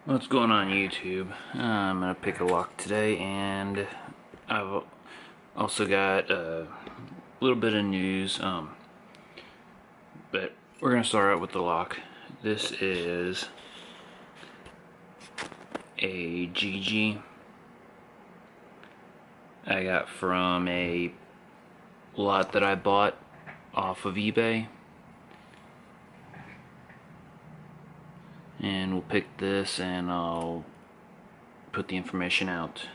What's going on YouTube? I'm gonna pick a lock today, and I've also got a little bit of news. But we're gonna start out with the lock. This is a GeGe I got from a lot that I bought off of eBay, and we'll pick this and I'll put the information out.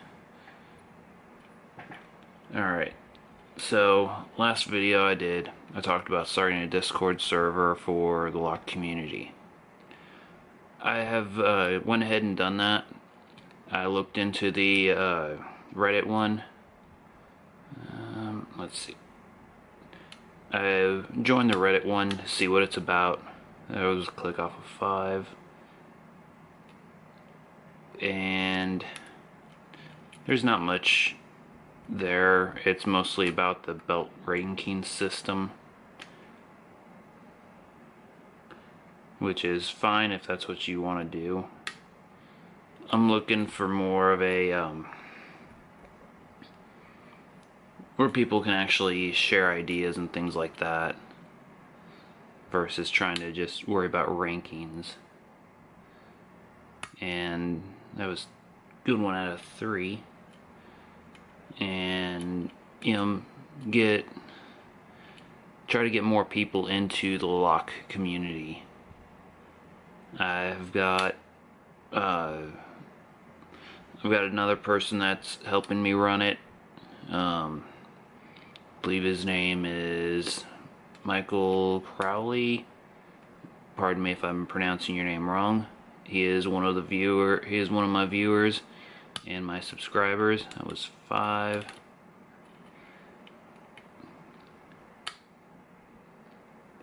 Alright, so last video I talked about starting a Discord server for the lock community. I have went ahead and done that. I looked into the Reddit one. Let's see. I joined the Reddit one to see what it's about. I was click off of 5. And there's not much there. It's mostly about the belt ranking system, which is fine if that's what you want to do. I'm looking for more of a where people can actually share ideas and things like that, versus trying to just worry about rankings. And that was a good 1 out of 3. And try to get more people into the lock community. I've got another person that's helping me run it. I believe his name is Michael Crowley. Pardon me if I'm pronouncing your name wrong. He is one of my viewers and my subscribers. That was 5.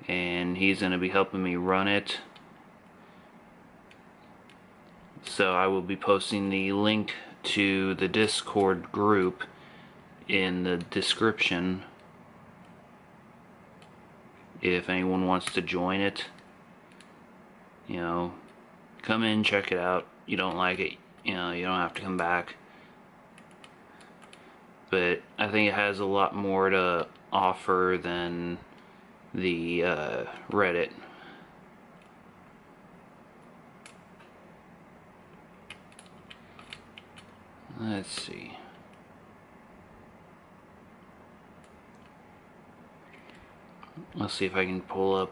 And he's going to be helping me run it. So I will be posting the link to the Discord group in the description if anyone wants to join it. Come in, check it out. You don't like it, you don't have to come back. But I think it has a lot more to offer than the Reddit. Let's see. Let's see if I can pull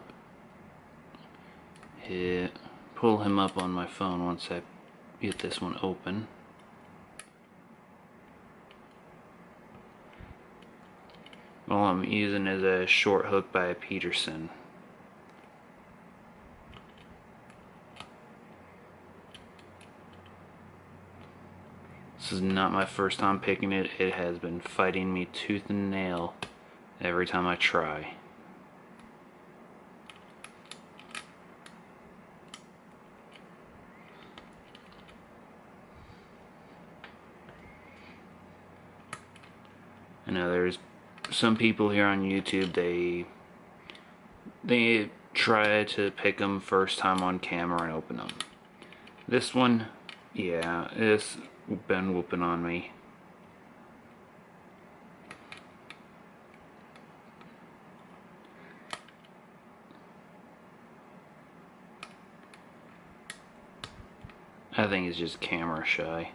him up on my phone once I get this one open. All I'm using is a short hook by Peterson. This is not my first time picking it. It has been fighting me tooth and nail every time I try. I know there's some people here on YouTube, they try to pick them first time on camera and open them. This one, yeah, it's been whooping on me. I think it's just camera shy.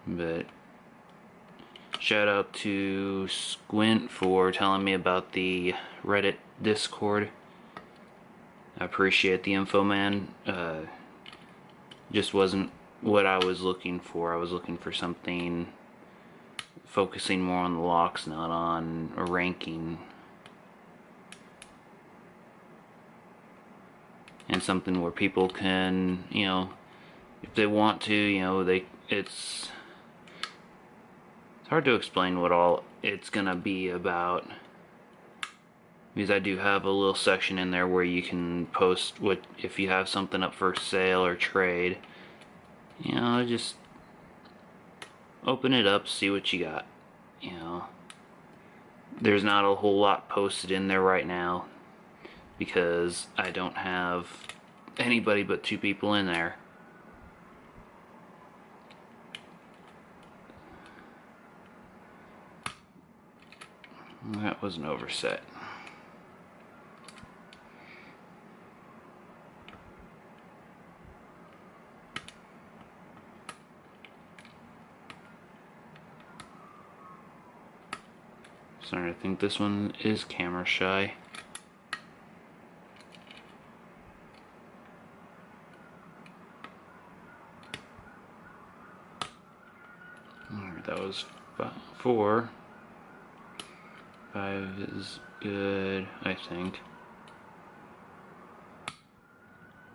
But shout out to Squint for telling me about the Reddit Discord. I appreciate the info, man. Just wasn't what I was looking for. I was looking for something focusing more on the locks, not on a ranking. And something where people can, if they want to, it's hard to explain what all it's gonna be about, because I do have a little section in there where you can post if you have something up for sale or trade. Just open it up, see what you got. you know, there's not a whole lot posted in there right now because I don't have anybody but 2 people in there. That was an overset. Starting to think this one is camera shy. Alright, that was 4. 5 is good, I think.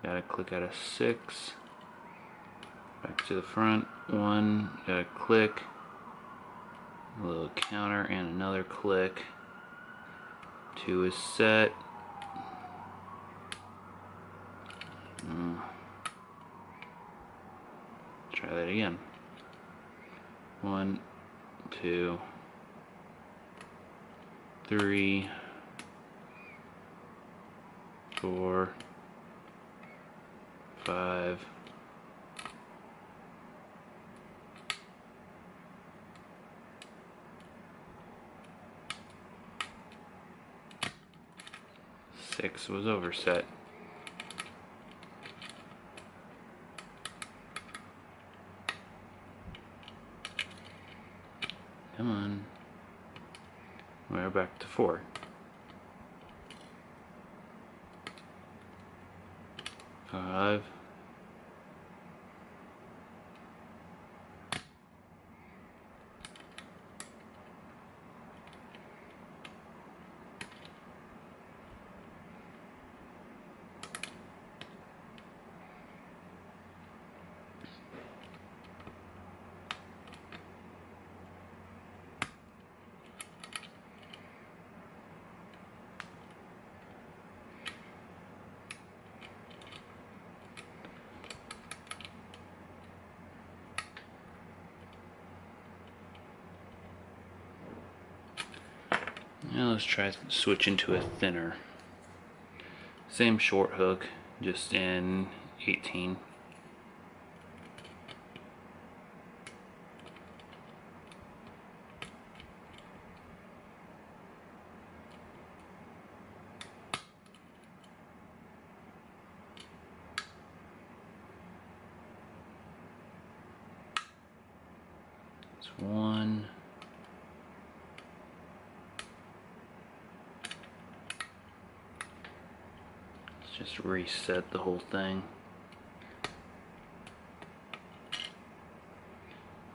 Gotta click out of 6. Back to the front. 1, gotta click. A little counter and another click. 2 is set. Try that again. 1, 2, 3, 4, 5, 6 was overset. Come on. We're back to 4. 5. Now let's try switching to a thinner. Same short hook, just in 18. It's 1. Just reset the whole thing.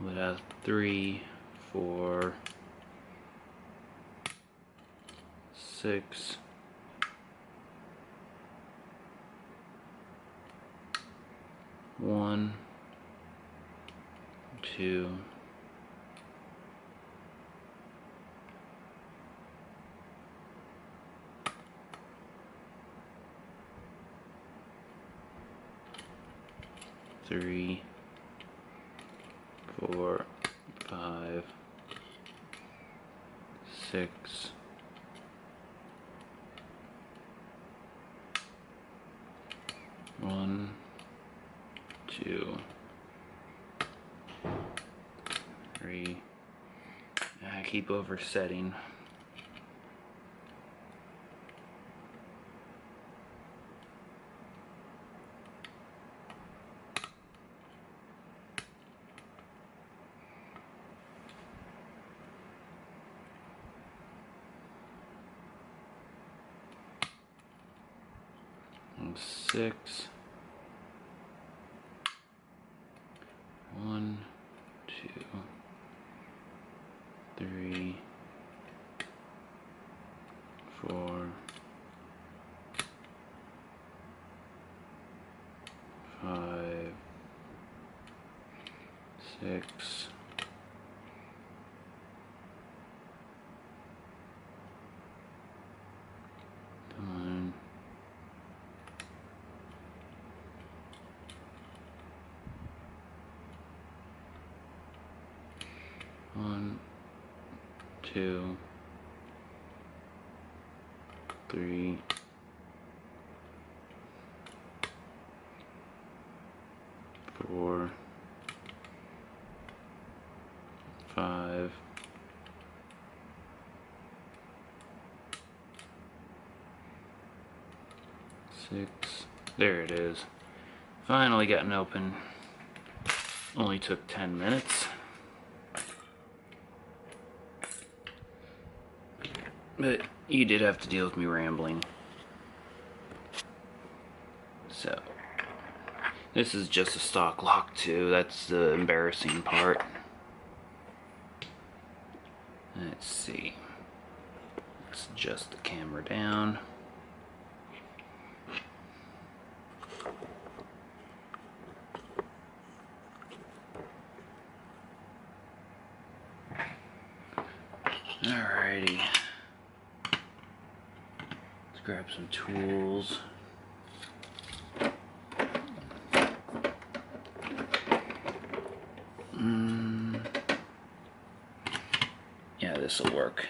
We'll have 3, 4, 6, 1, 2, 3, 4, 5, 6, 1, 2, 3. I keep oversetting. And 6. 1, 2, 3, 4, 5, 6, 9, 1, 2, 3, 4, 5, 6. There it is. Finally gotten open. Only took 10 minutes. But you did have to deal with me rambling. So, this is just a stock lock too. That's the embarrassing part. Let's see. Let's adjust the camera down. Alrighty. Let's grab some tools. Yeah, this will work.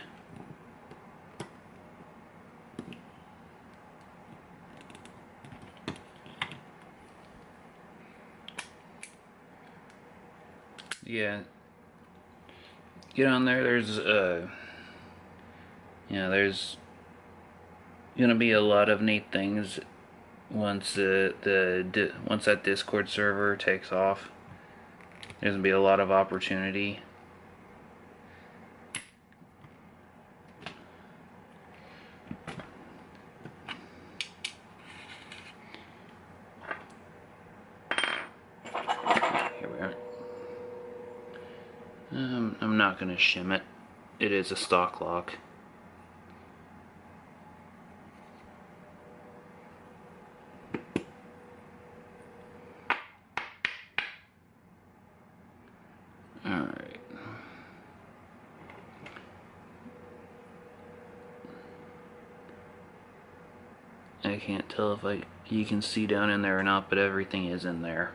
Yeah. Get on there. There's there's gonna be a lot of neat things once once that Discord server takes off. There's gonna be a lot of opportunity. Here we are. I'm not gonna shim it. It is a stock lock. Alright. I can't tell if you can see down in there or not, but everything is in there.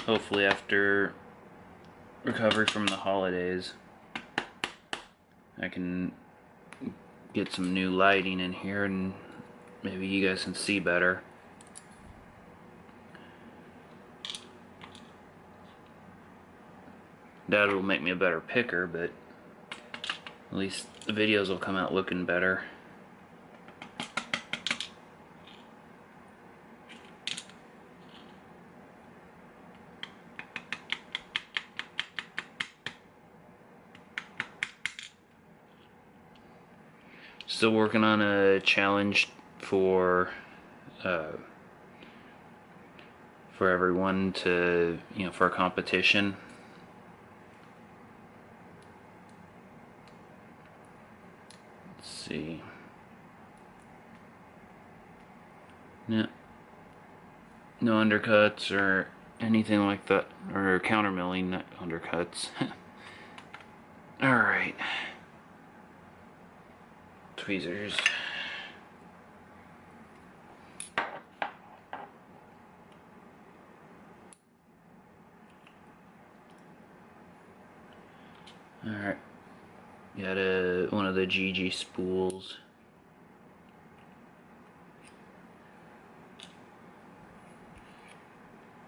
Hopefully after recovery from the holidays, I can get some new lighting in here and maybe you guys can see better. Doubt it'll make me a better picker, but at least the videos will come out looking better. Still working on a challenge for everyone to, for a competition. Let's see. No undercuts or anything like that, or counter milling, not undercuts. Alright. Tweezers. Alright. Got one of the GeGe spools.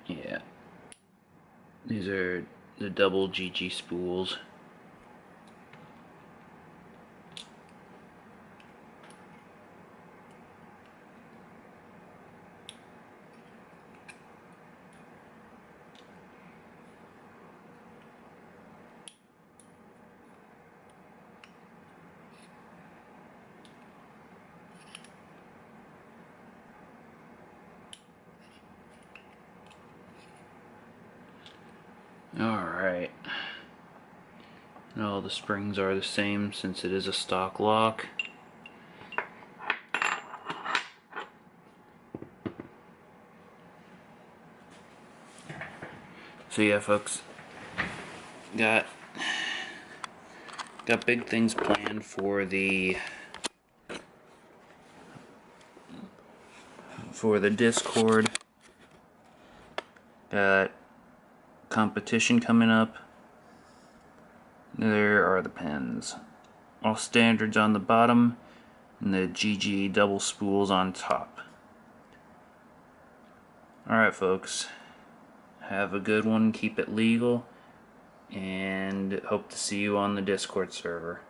Yeah. These are the double GeGe spools. Alright. And all the springs are the same since it is a stock lock. So yeah, folks, got big things planned for the Discord. Got competition coming up. There are the pens. All standards on the bottom and the GeGe double spools on top. Alright folks, have a good one, keep it legal, and hope to see you on the Discord server.